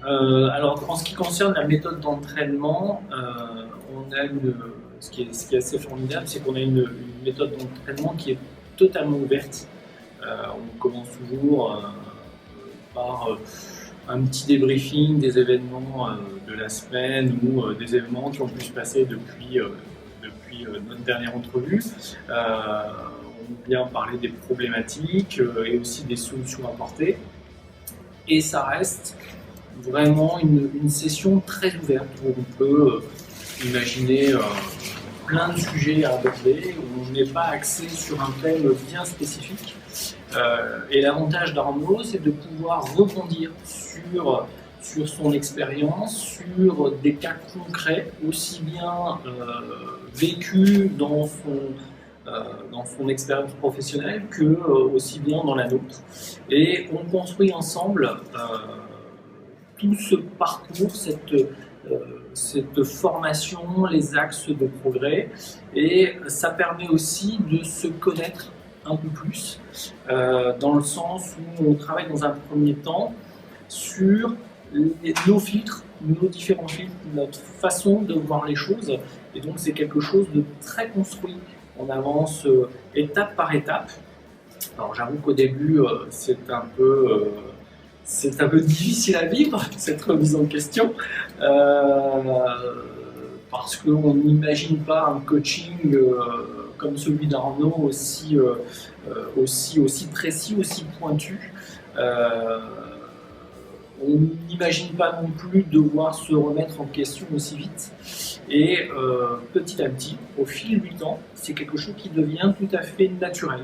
Alors, en ce qui concerne la méthode d'entraînement, on a ce qui est assez formidable, c'est qu'on a une méthode d'entraînement qui est totalement ouverte. On commence toujours par un petit débriefing des événements de la semaine ou des événements qui ont pu se passer depuis notre dernière entrevue. On vient parler des problématiques et aussi des solutions apportées. Et ça reste vraiment une session très ouverte où on peut imaginer plein de sujets à aborder, où on n'est pas axé sur un thème bien spécifique. Et l'avantage d'Arnaud, c'est de pouvoir rebondir sur son expérience, sur des cas concrets, aussi bien vécus dans son expérience professionnelle que aussi bien dans la nôtre. Et on construit ensemble tout ce parcours, cette formation, les axes de progrès, et ça permet aussi de se connaître un peu plus, dans le sens où on travaille dans un premier temps sur nos filtres, nos différents filtres, notre façon de voir les choses, et donc c'est quelque chose de très construit. On avance étape par étape. Alors j'avoue qu'au début c'est un peu difficile à vivre, cette remise en question, parce qu'on n'imagine pas un coaching comme celui d'Arnaud aussi précis, aussi pointu. On n'imagine pas non plus devoir se remettre en question aussi vite. Et petit à petit, au fil du temps, c'est quelque chose qui devient tout à fait naturel.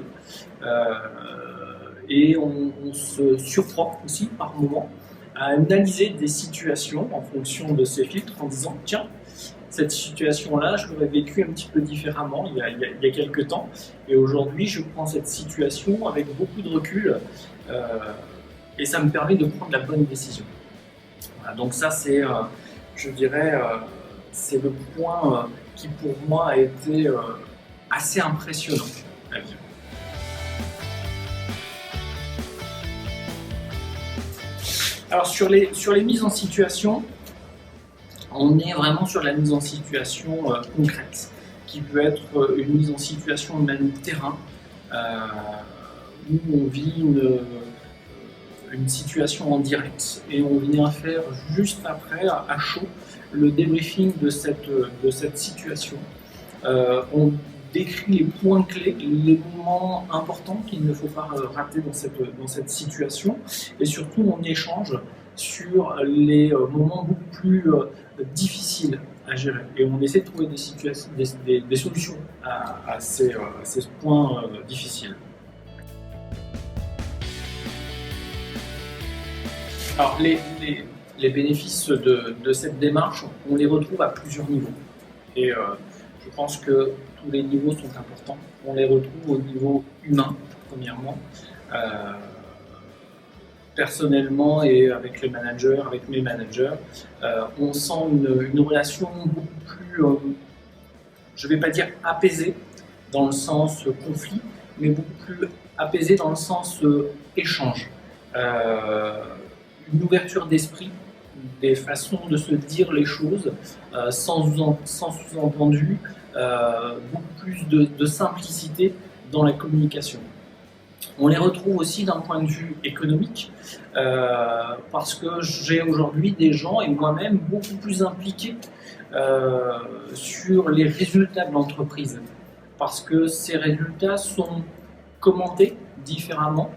Et on se surprend aussi par moment à analyser des situations en fonction de ces filtres en disant tiens, cette situation-là, je l'aurais vécue un petit peu différemment il y a quelques temps, et aujourd'hui je prends cette situation avec beaucoup de recul et ça me permet de prendre la bonne décision. Voilà, donc ça c'est, je dirais, c'est le point qui pour moi a été assez impressionnant à vivre. Alors sur les mises en situation, on est vraiment sur la mise en situation concrète, qui peut être une mise en situation même terrain, où on vit une situation en direct et on vient faire juste après, à chaud, le débriefing de cette situation. On décrit les points clés, les moments importants qu'il ne faut pas rater dans cette situation, et surtout on échange sur les moments beaucoup plus difficiles à gérer, et on essaie de trouver des solutions à ces points difficiles. Alors les bénéfices de cette démarche, on les retrouve à plusieurs niveaux, et je pense que tous les niveaux sont importants. On les retrouve au niveau humain, premièrement. Personnellement et avec les managers, avec mes managers, on sent une relation beaucoup plus, je ne vais pas dire apaisée dans le sens conflit, mais beaucoup plus apaisée dans le sens échange. Une ouverture d'esprit, des façons de se dire les choses sans sous-entendu, beaucoup plus de simplicité dans la communication. On les retrouve aussi d'un point de vue économique, parce que j'ai aujourd'hui des gens, et moi-même, beaucoup plus impliqués sur les résultats de l'entreprise, parce que ces résultats sont commentés différemment,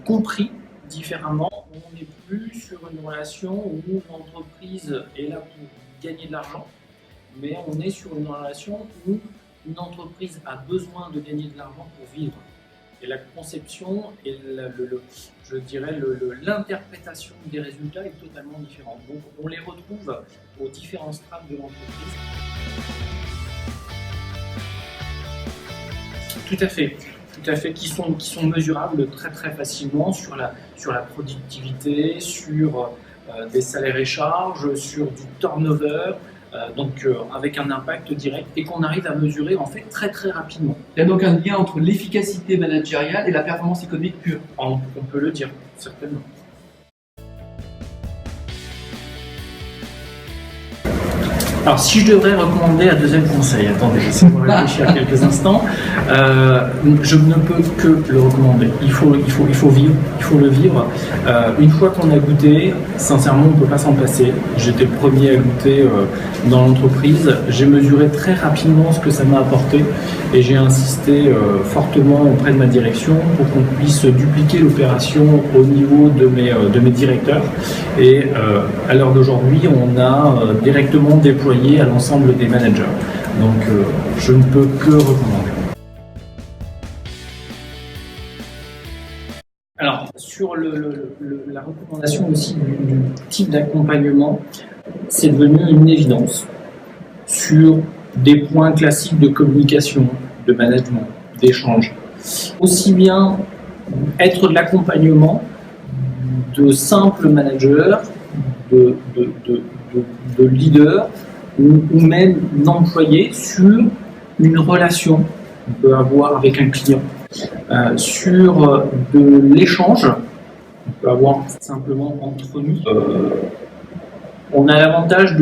compris différemment. On n'est plus sur une relation où l'entreprise est là pour gagner de l'argent, mais on est sur une relation où une entreprise a besoin de gagner de l'argent pour vivre. Et la conception et je dirais l'interprétation des résultats est totalement différente. Donc on les retrouve aux différents strates de l'entreprise. Tout à fait, qui sont mesurables très très facilement sur la productivité, sur des salaires et charges, sur du turnover, donc avec un impact direct, et qu'on arrive à mesurer en fait très très rapidement. Il y a donc un lien entre l'efficacité managériale et la performance économique pure. On peut le dire, certainement. Alors, si je devrais recommander un deuxième conseil, attendez, laissez-moi réfléchir quelques instants. Je ne peux que le recommander. Il faut vivre, il faut le vivre. Une fois qu'on a goûté, sincèrement, on ne peut pas s'en passer. J'étais le premier à goûter dans l'entreprise. J'ai mesuré très rapidement ce que ça m'a apporté et j'ai insisté fortement auprès de ma direction pour qu'on puisse dupliquer l'opération au niveau de mes directeurs. Et à l'heure d'aujourd'hui, on a directement déployé à l'ensemble des managers. Donc je ne peux que recommander. Alors sur la recommandation aussi du type d'accompagnement, c'est devenu une évidence sur des points classiques de communication, de management, d'échange. Aussi bien être de l'accompagnement de simples managers, de leaders, ou même d'employés sur une relation qu'on peut avoir avec un client, sur de l'échange qu'on peut avoir simplement entre nous. On a l'avantage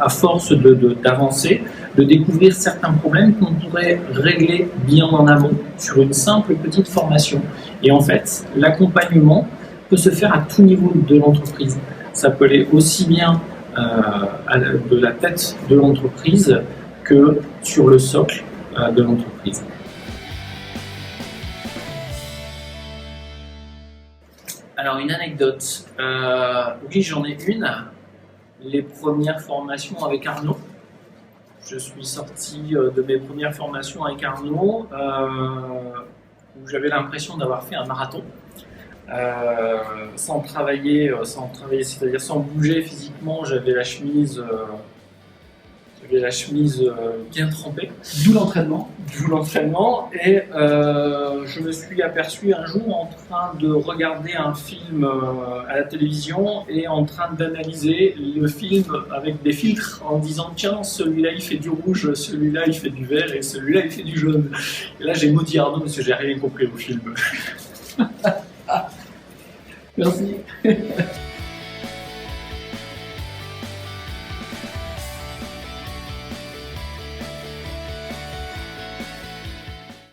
à force d'avancer, de découvrir certains problèmes qu'on pourrait régler bien en amont sur une simple petite formation. Et en fait, l'accompagnement peut se faire à tout niveau de l'entreprise. Ça peut aller aussi bien de la tête de l'entreprise que sur le socle de l'entreprise. Alors une anecdote, oui j'en ai une, les premières formations avec Arnaud. Je suis sorti de mes premières formations avec Arnaud où j'avais l'impression d'avoir fait un marathon. Sans travailler, c'est-à-dire sans bouger physiquement, j'avais la chemise bien trempée. D'où l'entraînement. Et je me suis aperçu un jour en train de regarder un film à la télévision et en train d'analyser le film avec des filtres en disant tiens, celui-là il fait du rouge, celui-là il fait du vert et celui-là il fait du jaune. Et là j'ai maudit Arnaud parce que j'ai rien compris au film. Merci.